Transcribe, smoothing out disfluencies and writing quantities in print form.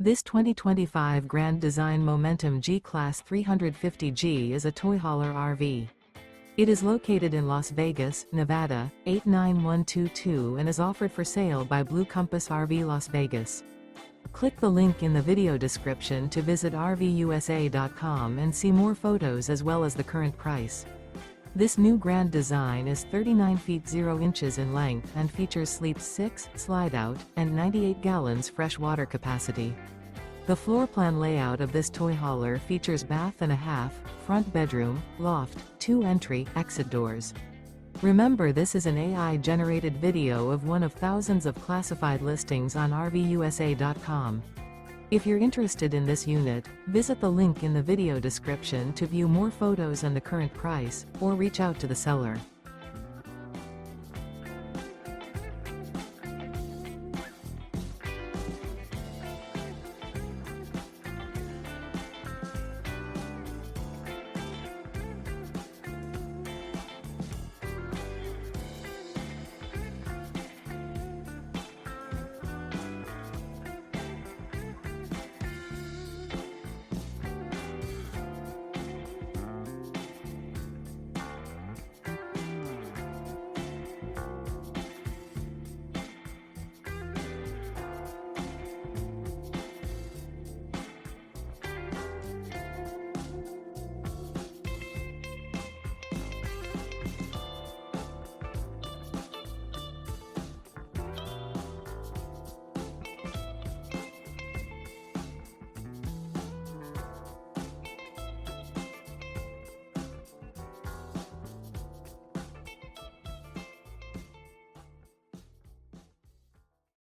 This 2025 Grand Design Momentum G-Class 350G is a toy hauler RV. It is located in Las Vegas, Nevada, 89122 and is offered for sale by Blue Compass RV Las Vegas. Click the link in the video description to visit RVUSA.com and see more photos as well as the current price. This new grand design is 39 feet 0 inches in length and features sleeps 6, slide-out, and 98 gallons fresh water capacity. The floor plan layout of this toy hauler features bath and a half, front bedroom, loft, 2 entry, exit doors. Remember, this is an AI-generated video of one of thousands of classified listings on RVUSA.com. If you're interested in this unit, visit the link in the video description to view more photos and the current price, or reach out to the seller.